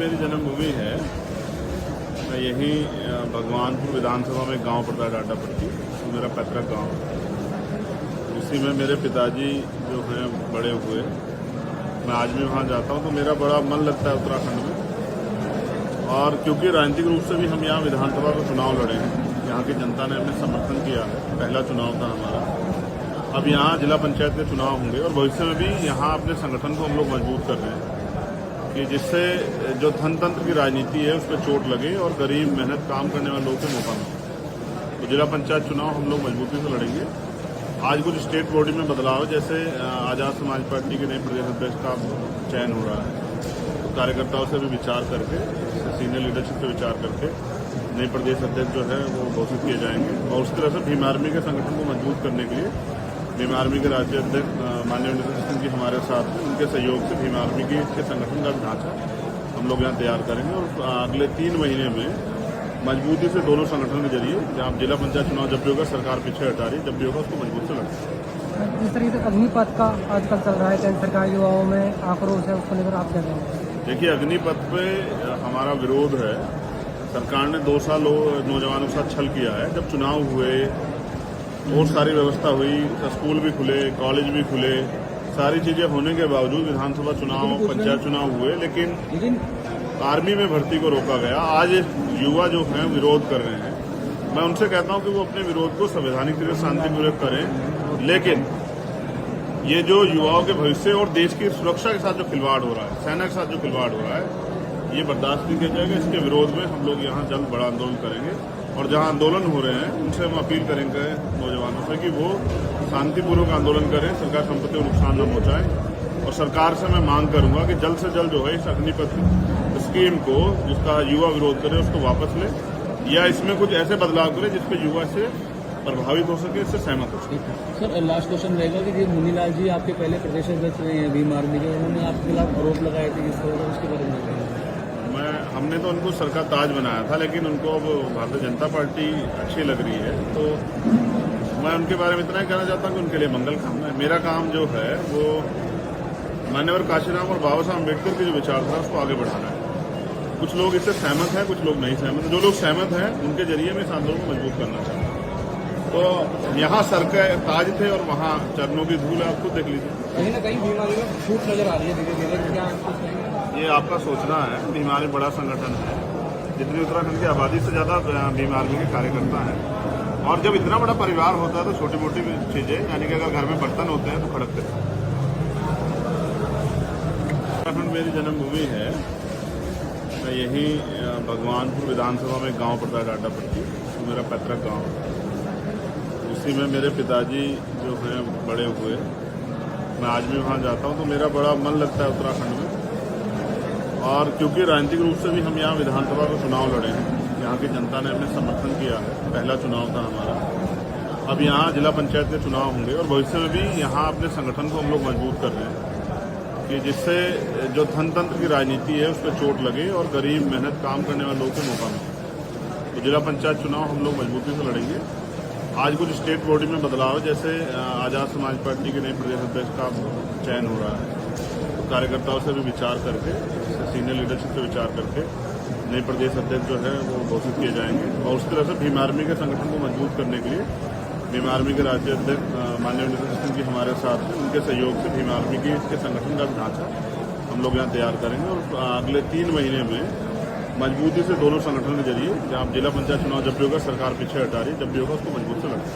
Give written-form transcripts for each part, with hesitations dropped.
मेरी जन्मभूमि है। मैं यहीं भगवानपुर विधानसभा में गांव पड़ता है डाटापट्टी, तो मेरा पैतृक गांव है। उसी में मेरे पिताजी जो हैं बड़े हुए। मैं आज भी वहां जाता हूं तो मेरा बड़ा मन लगता है उत्तराखंड में। और क्योंकि राजनीतिक रूप से भी हम यहाँ विधानसभा में चुनाव लड़े हैं, यहाँ की जनता ने हमें समर्थन किया है। पहला चुनाव था हमारा। अब यहाँ जिला पंचायत के चुनाव होंगे और भविष्य में भी यहाँ अपने संगठन को हम लोग मजबूत कर रहे हैं कि जिससे जो धनतंत्र की राजनीति है उस पर चोट लगे और गरीब मेहनत काम करने वाले लोगों को मौका मिले। तो जिला पंचायत चुनाव हम लोग मजबूती से लड़ेंगे। आज कुछ स्टेट बॉडी में बदलाव, जैसे आजाद समाज पार्टी के नए प्रदेश अध्यक्ष का चयन हो रहा है, तो कार्यकर्ताओं से भी विचार करके, सीनियर लीडरशिप से विचार करके नए प्रदेश अध्यक्ष जो है वो घोषित किए जाएंगे। और उस तरह से भीम आर्मी के संगठन को मजबूत करने के लिए भीम आर्मी के राज्य अध्यक्ष माननीय नितिन सिंह जी हमारे साथ हैं। उनके सहयोग से भीम आर्मी के संगठन का ढांचा हम लोग यहाँ तैयार करेंगे और अगले 3 महीने में मजबूती से दोनों संगठन के जरिए, जहाँ जिला पंचायत चुनाव जब भी होगा सरकार पीछे हटा रही, जब भी होगा उसको मजबूत से लड़ेंगे। जिस तरीके से अग्निपथ का आजकल चल रहा है, केंद्र सरकार युवाओं में आक्रोश है, उसको लेकर आप क्या कहेंगे? देखिए, अग्निपथ पे हमारा विरोध है। सरकार ने 2 साल नौजवानों के साथ छल किया है। जब चुनाव हुए और सारी व्यवस्था हुई, स्कूल भी खुले, कॉलेज भी खुले, सारी चीजें होने के बावजूद विधानसभा चुनाव, पंचायत चुनाव हुए, लेकिन आर्मी में भर्ती को रोका गया। आज युवा जो हैं विरोध कर रहे हैं। मैं उनसे कहता हूं कि वो अपने विरोध को संवैधानिक तरीके से शांतिपूर्वक करें, लेकिन ये जो युवाओं के भविष्य और देश की सुरक्षा के साथ जो खिलवाड़ हो रहा है, सेना के साथ जो खिलवाड़ हो रहा है, ये बर्दाश्त नहीं किया जाएगा। इसके विरोध में हम लोग यहाँ जल्द बड़ा आंदोलन करेंगे और जहाँ आंदोलन हो रहे हैं उनसे हम अपील करेंगे नौजवानों से कि वो शांतिपूर्वक आंदोलन करें, सरकार संपत्ति को नुकसान न पहुंचाएं। और सरकार से मैं मांग करूंगा कि जल्द से जल्द जो है इस अग्निपथ स्कीम को, जिसका युवा विरोध करे, उसको वापस ले या इसमें कुछ ऐसे बदलाव करे जिसपे युवा से प्रभावित हो सके, इससे सहमत हो सके। सर, लास्ट क्वेश्चन रहेगा कि मुनीलाल जी आपके पहले प्रदेश अध्यक्ष रहे हैं भीम आर्मी के, उन्होंने आपके खिलाफ आरोप लगाए थे, उसके बारे में हमने तो उनको सर का ताज बनाया था, लेकिन उनको अब भारतीय जनता पार्टी अच्छी लग रही है, तो मैं उनके बारे में इतना ही कहना चाहता हूँ कि उनके लिए मंगल कामना है। मेरा काम जो है वो मान्यवर काशीराम और बाबा साहब अम्बेडकर की जो विचारधारा उसको आगे बढ़ाना है। कुछ लोग इससे सहमत हैं, कुछ लोग नहीं सहमत। जो लोग सहमत हैं उनके जरिए मैं इस आंदोलन को मजबूत करना चाहता हूँ। तो यहाँ सर के ताज थे और वहाँ चरणों की धूल है, आप खुद देख लीजिए। कहीं ना कहीं बीमारी में छूट नजर आ रही है धीरे धीरे, क्या ये आपका सोचना है। भीम आर्मी बड़ा संगठन है, जितनी उत्तराखंड की आबादी से ज्यादा भीम आर्मी के कार्यकर्ता हैं। और जब इतना बड़ा परिवार होता है तो छोटी मोटी चीजें, यानी कि अगर घर में बर्तन होते हैं तो खड़कते हैं। उत्तराखंड मेरी जन्मभूमि है। मैं यहीं भगवानपुर विधानसभा में गांव पड़ता है डाटापट्टी, तो मेरा पैतृक गांव है। उसी में मेरे पिताजी जो हैं बड़े हुए। मैं आज भी वहां जाता हूं तो मेरा बड़ा मन लगता है उत्तराखंड में। और क्योंकि राजनीतिक रूप से भी हम यहाँ विधानसभा में चुनाव लड़े हैं, यहाँ की जनता ने हमें समर्थन किया है। पहला चुनाव था हमारा। अब यहाँ जिला पंचायत के चुनाव होंगे और भविष्य में भी यहाँ अपने संगठन को हम लोग मजबूत कर रहे हैं कि जिससे जो धनतंत्र की राजनीति है उस पर चोट लगे और गरीब मेहनत काम करने वाले लोगों को मौका मिले। तो जिला पंचायत चुनाव हम लोग मजबूती से लड़ेंगे। आज कुछ स्टेट बॉडी में बदलाव, जैसे आजाद समाज पार्टी के नए प्रदेश अध्यक्ष का चयन हो रहा है, तो कार्यकर्ताओं से भी विचार करके, सीनियर लीडरशिप से विचार करके नए प्रदेश अध्यक्ष जो है वो घोषित किए जाएंगे। और उस तरह से भीम आर्मी के संगठन को मजबूत करने के लिए भीम आर्मी के राज्य अध्यक्ष माननीय नितिन सिंह जी हमारे साथ हैं। उनके सहयोग से भीम आर्मी के संगठन का ढांचा हम लोग यहाँ तैयार करेंगे और अगले 3 महीने में मजबूती से दोनों संगठन के जरिए, जहाँ जिला पंचायत चुनाव जब भी होगा सरकार पीछे हटा रही, जब भी होगा उसको मजबूत से लड़ेंगे।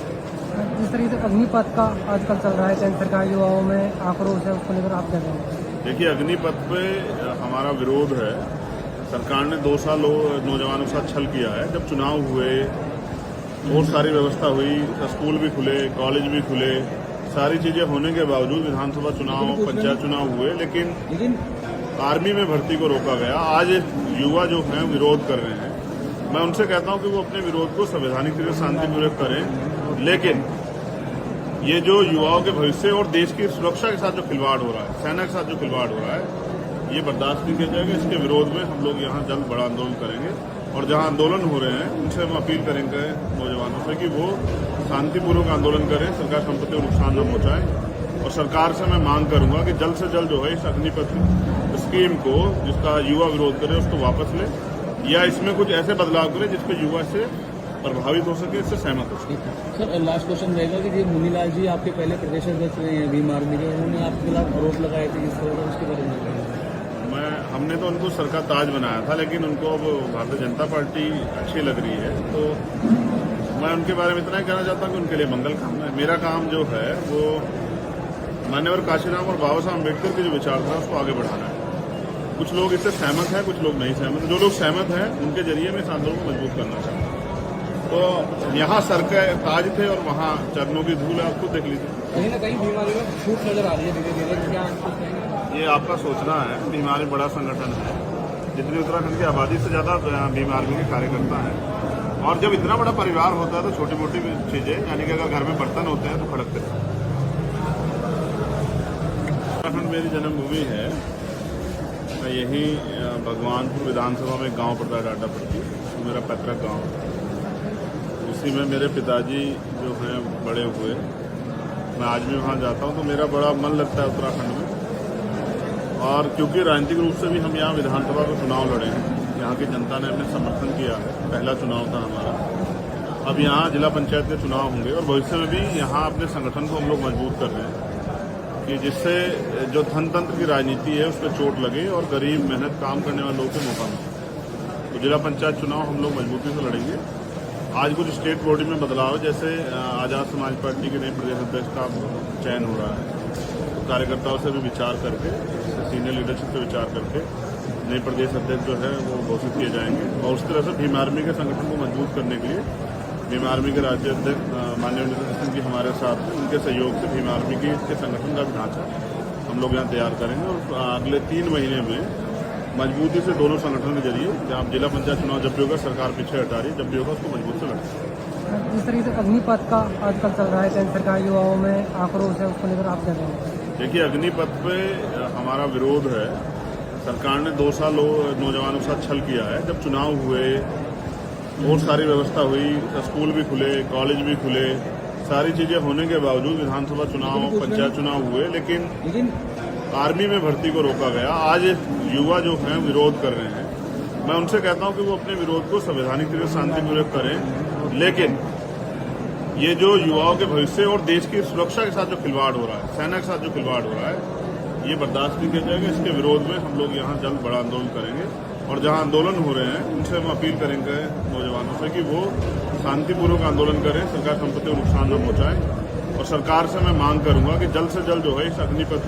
जिस तरीके से अग्निपथ का आजकल चल रहा है, केंद्र सरकार युवाओं में आक्रोश है, उसको लेकर आप क्या कहेंगे? देखिए, अग्निपथ पे हमारा विरोध है। सरकार ने 2 साल नौजवानों के साथ छल किया है। जब चुनाव हुए और सारी व्यवस्था हुई, स्कूल भी खुले, कॉलेज भी खुले, सारी चीजें होने के बावजूद विधानसभा चुनाव, पंचायत चुनाव हुए, लेकिन आर्मी में भर्ती को रोका गया। आज युवा जो हैं विरोध कर रहे हैं। मैं उनसे कहता हूं कि वो अपने विरोध को संवैधानिक तरीके से शांतिपूर्वक करें, लेकिन ये जो युवाओं के भविष्य और देश की सुरक्षा के साथ जो खिलवाड़ हो रहा है, सेना के साथ जो खिलवाड़ हो रहा है, ये बर्दाश्त नहीं किया जाएगा। इसके विरोध में हम लोग यहाँ जल्द बड़ा आंदोलन करेंगे और जहाँ आंदोलन हो रहे हैं उनसे हम अपील करेंगे नौजवानों से कि वो शांतिपूर्वक आंदोलन करें, सरकार संपत्ति को नुकसान न पहुंचाएं। और सरकार से मैं मांग करूंगा कि जल्द से जल्द जो है इस अग्निपथ स्कीम को जिसका युवा विरोध करे उसको वापस ले, या इसमें कुछ ऐसे बदलाव करे जिसपे युवा से प्रभावित हो सके, इससे सहमत हो सके। सर लास्ट क्वेश्चन रहेगा कि ये मुनीलाल जी आपके पहले प्रदेश अध्यक्ष रहे हैं भीम आर्मी के, उन्होंने आपके खिलाफ आरोप लगाए थे जिस तरह उसके बारे में हमने तो उनको सर का ताज बनाया था, लेकिन उनको अब भारतीय जनता पार्टी अच्छी लग रही है, तो मैं उनके बारे में इतना ही कहना चाहता हूँ कि उनके लिए मंगल कामना है। मेरा काम जो है वो मान्यवर काशीराम और बाबा साहब अम्बेडकर की जो विचारधारा है उसको आगे बढ़ाना है। कुछ लोग इससे सहमत हैं, कुछ लोग नहीं सहमत। जो लोग सहमत हैं उनके जरिए मैं इस आंदोलन को मजबूत करना चाहता हूँ। तो यहाँ सर के ताज थे और वहाँ चरणों की धूल है, आप खुद देख लीजिए। कहीं ना कहीं बीमारी में छूट नजर आ रही है धीरे धीरे, क्या ये आपका सोचना है। भीम आर्मी बड़ा संगठन है, जितनी उत्तराखंड की आबादी से ज्यादा भीम आर्मी के कार्यकर्ता हैं, और जब इतना बड़ा परिवार होता है तो छोटी मोटी चीजें, यानी कि अगर घर में बर्तन होते हैं तो खड़कते हैं। उत्तराखंड मेरी जन्मभूमि है। मैं यही भगवानपुर विधानसभा में गांव पड़ता है डाडापट्टी, तो मेरा पैतृक गांव है। उसी में मेरे पिताजी जो हैं बड़े हुए, मैं आज भी वहाँ जाता हूँ तो मेरा बड़ा मन लगता है उत्तराखंड में। और क्योंकि राजनीतिक रूप से भी हम यहाँ विधानसभा में चुनाव लड़े हैं, यहाँ की जनता ने अपने समर्थन किया है, पहला चुनाव था हमारा। अब यहाँ जिला पंचायत के चुनाव होंगे और भविष्य में भी यहाँ अपने संगठन को हम लोग मजबूत कर रहे हैं कि जिससे जो धनतंत्र की राजनीति है उस पर चोट लगे और गरीब मेहनत काम करने वाले लोगों को मौका मिले। तो जिला पंचायत चुनाव हम लोग मजबूती से लड़ेंगे। आज कुछ स्टेट बॉडी में बदलाव, जैसे आजाद समाज पार्टी के नए प्रदेश अध्यक्ष का चयन हो रहा है, तो कार्यकर्ताओं से भी विचार करके, सीनियर लीडरशिप से विचार करके नए प्रदेश अध्यक्ष जो है वो घोषित किए जाएंगे। और उस तरह से भीम आर्मी के संगठन को मजबूत करने के लिए भीम आर्मी के राज्य अध्यक्ष माननीय वीरेंद्र सिंह जी हमारे साथ हैं, उनके सहयोग से भीम आर्मी के संगठन का ढांचा हम लोग यहाँ तैयार करेंगे और अगले 3 महीने में मजबूती से दोनों संगठन के जरिए, जहाँ जिला पंचायत चुनाव जब भी होगा, सरकार पीछे हटा रही, जब भी होगा उसको मजबूत से लड़ेंगे। जिस तरीके से अग्निपथ का आजकल चल रहा है, केंद्र सरकार युवाओं में आक्रोश है, उसको लेकर आप क्या कहेंगे? देखिए, अग्निपथ पे हमारा विरोध है। सरकार ने 2 साल नौजवानों के साथ छल किया है। जब चुनाव हुए, बहुत सारी व्यवस्था हुई, स्कूल भी खुले, कॉलेज भी खुले, सारी चीजें होने के बावजूद विधानसभा चुनाव, पंचायत चुनाव हुए, लेकिन आर्मी में भर्ती को रोका गया। आज युवा जो हैं विरोध कर रहे हैं। मैं उनसे कहता हूं कि वो अपने विरोध को संवैधानिक तरीके से शांतिपूर्वक करें, लेकिन ये जो युवाओं के भविष्य और देश की सुरक्षा के साथ जो खिलवाड़ हो रहा है, सेना के साथ जो खिलवाड़ हो रहा है, ये बर्दाश्त नहीं किया जाएगा। इसके विरोध में हम लोग यहाँ जल्द बड़ा आंदोलन करेंगे और जहाँ आंदोलन हो रहे हैं उनसे हम अपील करेंगे नौजवानों से कि वो शांतिपूर्वक आंदोलन करें, सरकार संपत्ति को नुकसान न पहुंचाएं। और सरकार से मैं मांग करूंगा कि जल्द से जल्द जो है इस अग्निपथ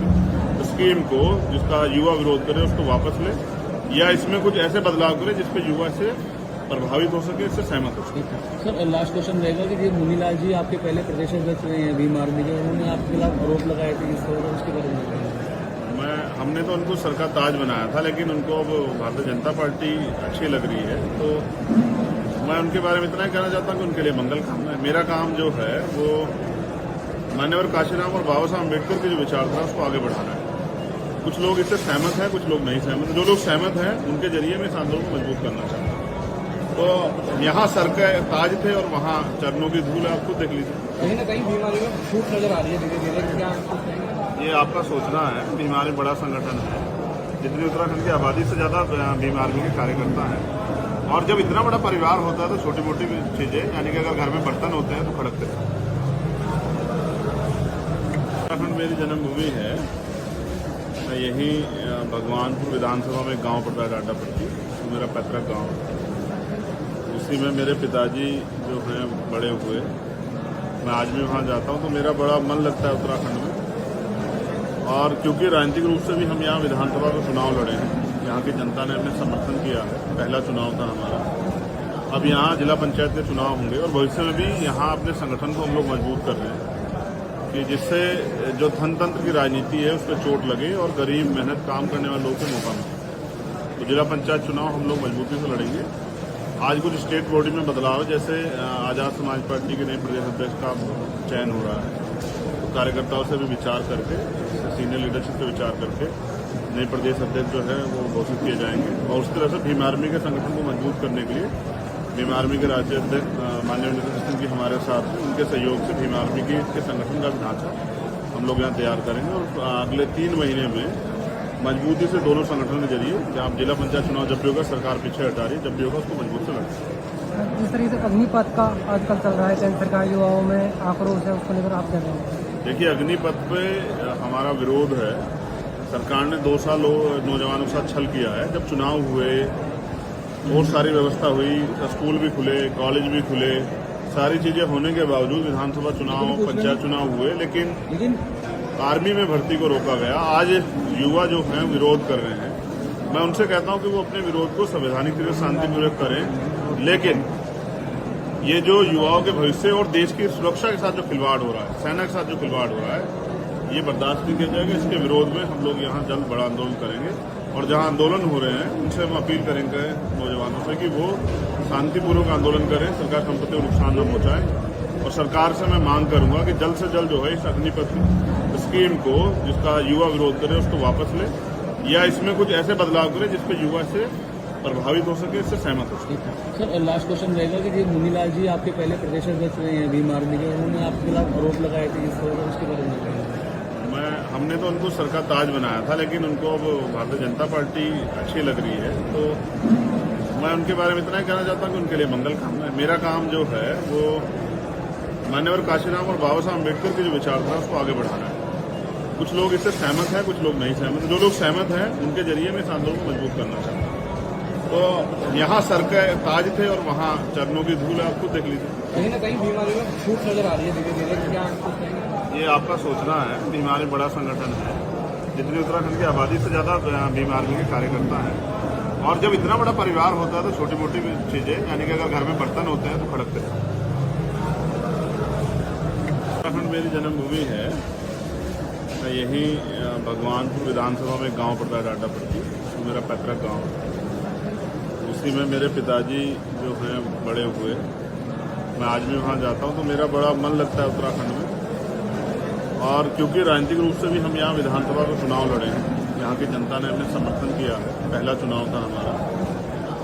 स्कीम को जिसका युवा विरोध करे उसको वापस ले, या इसमें कुछ ऐसे बदलाव करे जिसपे युवा से प्रभावित हो सके, इससे सहमत हो सके। सर लास्ट क्वेश्चन रहेगा कि ये मुनीलाल जी आपके पहले प्रदेश अध्यक्ष रहे हैं भीम आर्मी के, उन्होंने आपके खिलाफ आरोप लगाए थे जिस तरह उसके बारे में हमने तो उनको सर का ताज बनाया था, लेकिन उनको अब भारतीय जनता पार्टी अच्छी लग रही है, तो मैं उनके बारे में इतना ही कहना चाहता हूँ कि उनके लिए मंगल कामना है। मेरा काम जो है वो मान्यवर काशीराम और बाबा साहब अम्बेडकर की जो विचारधारा उसको आगे बढ़ाना है। कुछ लोग इससे सहमत हैं, कुछ लोग नहीं सहमत। जो लोग सहमत हैं उनके जरिए मैं इस आंदोलन को मजबूत करना चाहता हूँ। तो यहाँ सर के ताज थे और वहाँ चरणों की धूल है, आप खुद देख लीजिए। कहीं ना कहीं बीमारी में छूट नजर आ रही है धीरे धीरे, क्या ये आपका सोचना है। भीम आर्मी बड़ा संगठन है, जितनी उत्तराखंड की आबादी से ज्यादा भीम आर्मी के कार्यकर्ता हैं, और जब इतना बड़ा परिवार होता है तो छोटी मोटी चीजें, यानी कि अगर घर में बर्तन होते हैं तो खड़कते हैं। उत्तराखंड मेरी जन्मभूमि है। मैं यही भगवानपुर विधानसभा में गांव पड़ता है डाडापट्टी, तो मेरा पैतृक गांव है। उसी में मेरे पिताजी जो हैं बड़े हुए, मैं आज भी वहाँ जाता हूँ तो मेरा बड़ा मन लगता है उत्तराखंड में। और क्योंकि राजनीतिक रूप से भी हम यहाँ विधानसभा में चुनाव लड़े हैं, यहाँ की जनता ने अपने समर्थन किया है, पहला चुनाव था हमारा। अब यहाँ जिला पंचायत के चुनाव होंगे और भविष्य में भी यहाँ अपने संगठन को हम लोग मजबूत कर रहे हैं कि जिससे जो धनतंत्र की राजनीति है उस पर चोट लगे और गरीब मेहनत काम करने वाले लोगों को मौका मिले। तो जिला पंचायत चुनाव हम लोग मजबूती से लड़ेंगे। आज कुछ स्टेट बॉडी में बदलाव, जैसे आजाद समाज पार्टी के नए प्रदेश अध्यक्ष का चयन हो रहा है, तो कार्यकर्ताओं से भी विचार करके, सीनियर लीडरशिप से विचार करके नए प्रदेश अध्यक्ष जो है वो घोषित किए जाएंगे। और उस तरह से भीम आर्मी के संगठन को मजबूत करने के लिए भीम आर्मी के राज्य अध्यक्ष माननीय वीरेंद्र सिंह जी हमारे साथ हैं, उनके सहयोग से भीम आर्मी के संगठन का ढांचा हम लोग यहाँ तैयार करेंगे और अगले 3 महीने में मजबूती से दोनों संगठनों के जरिए जहाँ जिला पंचायत चुनाव जब भी होगा सरकार पीछे हटा रही है, जब भी होगा उसको मजबूत से लड़ेंगे। जिस तरीके से अग्निपथ का आजकल चल रहा है, केंद्र सरकार युवाओं में आक्रोश है, उसको लेकर आप क्या कहेंगे? देखिए, अग्निपथ पे हमारा विरोध है। सरकार ने 2 साल नौजवानों के साथ छल किया है। जब चुनाव हुए और सारी व्यवस्था हुई, स्कूल भी खुले, कॉलेज भी खुले, सारी चीजें होने के बावजूद विधानसभा चुनाव, पंचायत चुनाव हुए, लेकिन आर्मी में भर्ती को रोका गया। आज युवा जो हैं विरोध कर रहे हैं। मैं उनसे कहता हूं कि वो अपने विरोध को संवैधानिक तरीके से शांतिपूर्वक करें, लेकिन ये जो युवाओं के भविष्य और देश की सुरक्षा के साथ जो खिलवाड़ हो रहा है, सेना के साथ जो खिलवाड़ हो रहा है, ये बर्दाश्त नहीं किया जाएगा। इसके विरोध में हम लोग यहाँ जल्द बड़ा आंदोलन करेंगे और जहाँ आंदोलन हो रहे हैं उनसे हम अपील करेंगे नौजवानों से कि वो शांतिपूर्वक आंदोलन करें, सरकार संपत्ति को नुकसान न पहुंचाएं। और सरकार से मैं मांग करूंगा कि जल्द से जल्द जो है इस अग्निपथ स्कीम को, जिसका युवा विरोध करे, उसको वापस ले या इसमें कुछ ऐसे बदलाव करे जिसपे युवा से प्रभावित हो सके, इससे सहमत हो सके। सर, लास्ट क्वेश्चन रहेगा कि मुनीलाल जी आपके पहले प्रदेश अध्यक्ष रहे हैं भीम आर्मी के, उन्होंने आपके खिलाफ आरोप लगाए थे, उसके बारे में हमने तो उनको सर का ताज बनाया था, लेकिन उनको अब भारतीय जनता पार्टी अच्छी लग रही है, तो मैं उनके बारे में इतना ही कहना चाहता हूँ कि उनके लिए मंगल कामना है। मेरा काम जो है वो मान्यवर काशीराम और बाबा साहब अम्बेडकर की जो विचारधारा उसको आगे बढ़ाना है। कुछ लोग इससे सहमत हैं, कुछ लोग नहीं सहमत। जो लोग सहमत हैं उनके जरिए मैं इस आंदोलन को मजबूत करना चाहता हूँ। तो यहाँ सर के ताज थे और वहाँ चरणों की धूल है, आप खुद देख लीजिए। कहीं ना कहीं बीमारी में छूट नजर आ रही है धीरे धीरे, क्या ये आपका सोचना है। भीम आर्मी बड़ा संगठन है, जितनी उत्तराखंड की आबादी से ज्यादा भीम आर्मी के कार्यकर्ता हैं, और जब इतना बड़ा परिवार होता है तो छोटी मोटी चीजें, यानी कि अगर घर में बर्तन होते हैं तो खड़कते हैं। उत्तराखंड मेरी जन्मभूमि है। मैं यहीं भगवानपुर विधानसभा में गांव पड़ता है डाडापट्टी, तो मेरा पैतृक गांव है। उसी में मेरे पिताजी जो हैं बड़े हुए। मैं आज भी वहाँ जाता हूँ तो मेरा बड़ा मन लगता है उत्तराखंड में। और क्योंकि राजनीतिक रूप से भी हम यहाँ विधानसभा का चुनाव लड़े हैं, यहाँ की जनता ने हमें समर्थन किया है, पहला चुनाव था हमारा।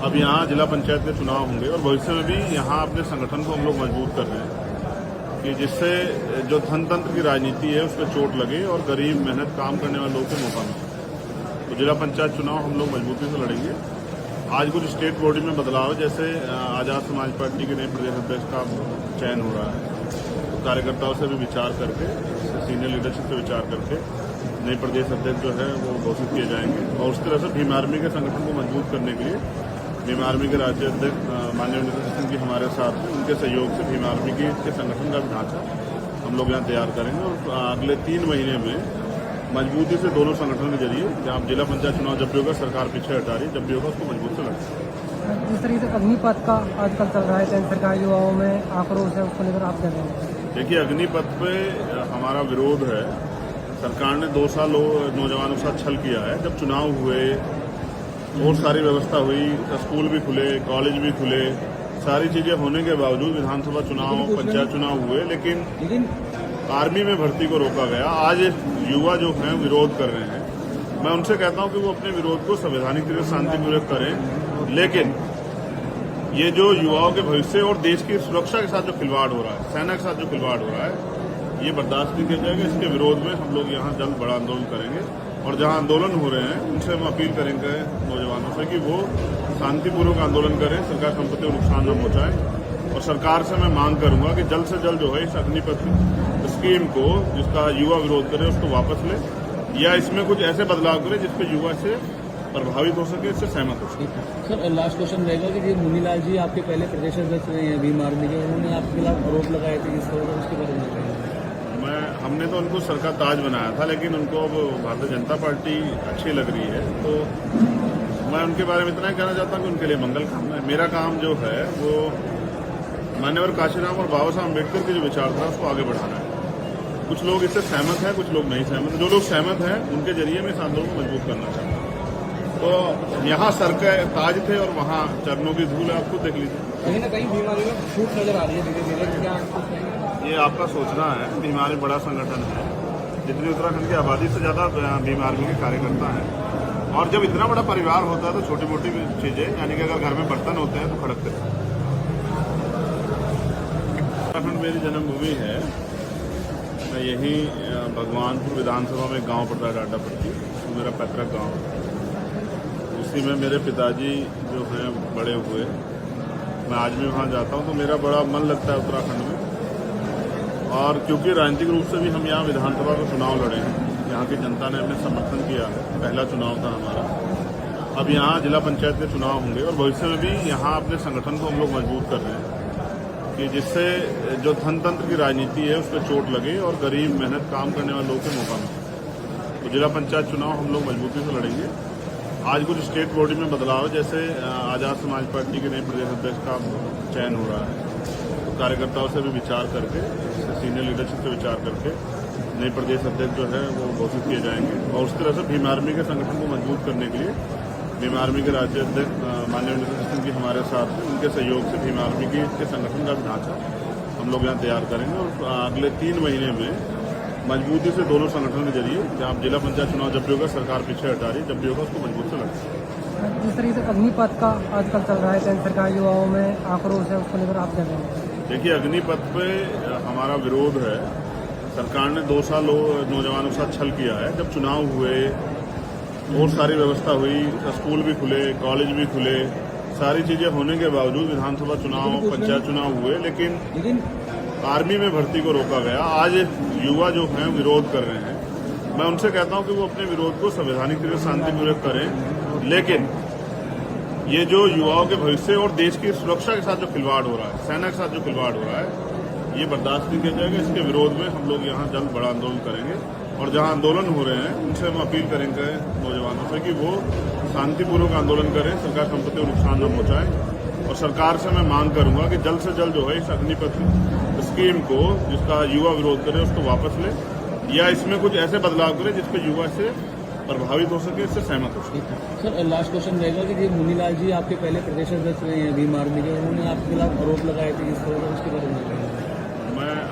अब यहाँ जिला पंचायत के चुनाव होंगे और भविष्य में भी यहाँ अपने संगठन को हम लोग मजबूत कर रहे हैं कि जिससे जो धनतंत्र की राजनीति है उस पर चोट लगे और गरीब मेहनत काम करने वाले लोगों को मौका मिले। तो जिला पंचायत चुनाव हम लोग मजबूती से लड़ेंगे। आज कुछ स्टेट बॉडी में बदलाव है, जैसे आजाद समाज पार्टी के नए प्रदेश अध्यक्ष का चयन हो रहा है, तो कार्यकर्ताओं से भी विचार करके, सीनियर लीडरशिप से विचार करके नए प्रदेश अध्यक्ष जो है वो घोषित किए जाएंगे। और उस तरह से भीम आर्मी के संगठन को मजबूत करने के लिए भीम आर्मी के राज्य अध्यक्ष माननीय नितिन सिंह जी हमारे साथ हैं, उनके सहयोग से भीम आर्मी के संगठन का ढांचा हम लोग यहाँ तैयार करेंगे और अगले 3 महीने में मजबूती से दोनों संगठनों के जरिए जहाँ जिला पंचायत चुनाव जब भी होगा सरकार पीछे हटा रही है, जब भी होगा उसको मजबूत से लड़ेंगे। जिस तरीके से अग्निपथ का आजकल चल रहा है, केंद्र सरकार युवाओं में आक्रोश है, उसको लेकर आप क्या कहेंगे? देखिए, अग्निपथ पे हमारा विरोध है। सरकार ने 2 साल नौजवानों के साथ छल किया है। जब चुनाव हुए और सारी व्यवस्था हुई, स्कूल भी खुले, कॉलेज भी खुले, सारी चीजें होने के बावजूद विधानसभा चुनाव, पंचायत चुनाव हुए, लेकिन आर्मी में भर्ती को रोका गया। आज युवा जो हैं विरोध कर रहे हैं। मैं उनसे कहता हूं कि वो अपने विरोध को संवैधानिक तरीके से शांतिपूर्वक करें, लेकिन ये जो युवाओं के भविष्य और देश की सुरक्षा के साथ जो खिलवाड़ हो रहा है, सेना के साथ जो खिलवाड़ हो रहा है, ये बर्दाश्त नहीं किया जाएगा। इसके विरोध में हम लोग यहाँ जल्द बड़ा आंदोलन करेंगे और जहाँ आंदोलन हो रहे हैं उनसे हम अपील करेंगे नौजवानों से कि वो शांतिपूर्वक आंदोलन करें, सरकार संपत्ति को नुकसान न पहुंचाएं। और सरकार से मैं मांग करूंगा कि जल्द से जल्द जो है इस अग्निपथ स्कीम को, जिसका युवा विरोध करे, उसको वापस ले या इसमें कुछ ऐसे बदलाव करे जिसपे युवा से प्रभावित हो सके, इससे सहमत हो सके। सर, लास्ट क्वेश्चन रहेगा कि मुनीलाल जी आपके पहले प्रदेश अध्यक्ष रहे हैं भीम आर्मी के, उन्होंने आपके खिलाफ आरोप लगाए थे, उसके बारे में हमने तो उनको सर का ताज बनाया था, लेकिन उनको अब भारतीय जनता पार्टी अच्छी लग रही है, तो मैं उनके बारे में इतना ही कहना चाहता हूँ कि उनके लिए मंगल कामना है। मेरा काम जो है वो मान्यवर काशीराम और बाबा साहब अम्बेडकर की जो विचारधारा उसको आगे बढ़ाना है। कुछ लोग इससे सहमत हैं, कुछ लोग नहीं सहमत। जो लोग सहमत हैं उनके जरिए मैं इस आंदोलन को मजबूत करना चाहता हूँ। तो यहाँ सर के ताज थे और वहाँ चरणों की धूल है, आप खुद देख लीजिए। कहीं ना कहीं बीमारी में छूट नजर आ रही है धीरे धीरे, क्या ये आपका सोचना है। भीम आर्मी बड़ा संगठन है, जितनी उत्तराखंड की आबादी से ज्यादा भीम आर्मी के कार्यकर्ता हैं, और जब इतना बड़ा परिवार होता है तो छोटी मोटी चीजें, यानी कि अगर घर में बर्तन होते हैं तो खड़कते हैं। उत्तराखंड मेरी जन्मभूमि है। मैं यहीं भगवानपुर विधानसभा में गांव पड़ता है डाडापट्टी, जो मेरा पैतृक गांव है, उसी में मेरे पिताजी जो हैं बड़े हुए। मैं आज भी वहाँ जाता हूँ तो मेरा बड़ा मन लगता है उत्तराखंड में। और क्योंकि राजनीतिक रूप से भी हम यहाँ विधानसभा में चुनाव लड़े हैं, यहाँ की जनता ने हमें समर्थन किया है, पहला चुनाव था हमारा। अब यहाँ जिला पंचायत के चुनाव होंगे और भविष्य में भी यहाँ अपने संगठन को हम लोग मजबूत कर रहे हैं कि जिससे जो धनतंत्र की राजनीति है उस पर चोट लगे और गरीब मेहनत काम करने वाले लोगों को मौका मिले। तो जिला पंचायत चुनाव हम लोग मजबूती से लड़ेंगे। आज कुछ स्टेट बॉडी में बदलाव, जैसे आज़ाद समाज पार्टी के नए प्रदेश अध्यक्ष का चयन हो रहा है, तो कार्यकर्ताओं से भी विचार करके, सीनियर लीडरशिप से विचार करके नए प्रदेश अध्यक्ष जो है वो घोषित किए जाएंगे। और उस तरह से भीम आर्मी के संगठन को मजबूत करने के लिए भीम आर्मी के राज्य अध्यक्ष माननीय विनोद सिंह जी हमारे साथ हैं, उनके सहयोग से भीम आर्मी के संगठन का ढांचा हम लोग यहाँ तैयार करेंगे और अगले 3 महीने में मजबूती से दोनों संगठन के जरिए जहाँ जिला पंचायत चुनाव जब भी होगा, सरकार पीछे हटा रही, जब भी होगा उसको मजबूत से लड़ेंगे। जिस तरीके से अग्निपथ का आजकल चल रहा है, केंद्र सरकार युवाओं में आक्रोश है, उसको लेकर आप क्या कहेंगे? देखिए, अग्निपथ पे हमारा विरोध है। सरकार ने 2 साल नौजवानों के साथ छल किया है। जब चुनाव हुए और सारी व्यवस्था हुई, स्कूल भी खुले, कॉलेज भी खुले, सारी चीजें होने के बावजूद विधानसभा चुनाव, पंचायत चुनाव हुए, लेकिन आर्मी में भर्ती को रोका गया। आज युवा जो हैं विरोध कर रहे हैं। मैं उनसे कहता हूं कि वो अपने विरोध को संवैधानिक तरीके से शांतिपूर्वक करें, लेकिन ये जो युवाओं के भविष्य और देश की सुरक्षा के साथ जो खिलवाड़ हो रहा है, सेना के साथ जो खिलवाड़ हो रहा है, ये बर्दाश्त नहीं किया जाएगा। इसके विरोध में हम लोग यहाँ जल्द बड़ा आंदोलन करेंगे और जहाँ आंदोलन हो रहे हैं उनसे हम अपील करेंगे नौजवानों से कि वो शांतिपूर्वक आंदोलन करें, सरकार संपत्ति को नुकसान न पहुंचाएं। और सरकार से मैं मांग करूंगा कि जल्द से जल्द जो है इस अग्निपथ स्कीम को, जिसका युवा विरोध करे, उसको वापस ले या इसमें कुछ ऐसे बदलाव करे जिसपे युवा से प्रभावित हो सके, इससे सहमत हो सके। सर, लास्ट क्वेश्चन रहेगा कि मुनीलाल जी आपके पहले प्रदेश अध्यक्ष रहे हैं भीम आर्मी के, उन्होंने आपके खिलाफ आरोप लगाए थे, इस तरह उसके बारे में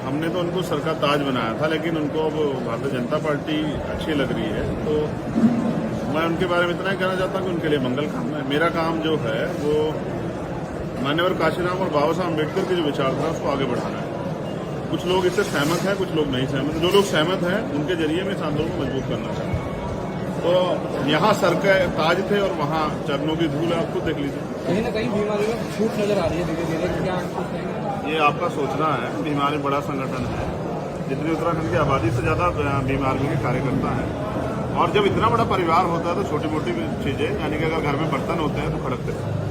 हमने तो उनको सर का ताज बनाया था, लेकिन उनको अब भारतीय जनता पार्टी अच्छी लग रही है, तो मैं उनके बारे में इतना ही कहना चाहता हूँ कि उनके लिए मंगल कामना है। मेरा काम जो है वो मान्यवर काशीराम और बाबा साहब अम्बेडकर की जो विचारधारा उसको आगे बढ़ाना है। कुछ लोग इससे सहमत हैं, कुछ लोग नहीं सहमत। जो लोग सहमत हैं उनके जरिए मैं इस आंदोलन को मजबूत करना चाहता हूँ। तो यहाँ सर के ताज थे और वहाँ चरणों की धूल है, आप खुद देख लीजिए। कहीं ना कहीं बीमारी में छूट नजर आ रही है धीरे धीरे, क्या ये आपका सोचना है। भीम आर्मी बड़ा संगठन है, जितनी उत्तराखंड की आबादी से ज़्यादा भीम आर्मी के कार्यकर्ता हैं। और जब इतना बड़ा परिवार होता है तो छोटी मोटी चीज़ें, यानी कि अगर घर में बर्तन होते हैं तो खड़कते हैं।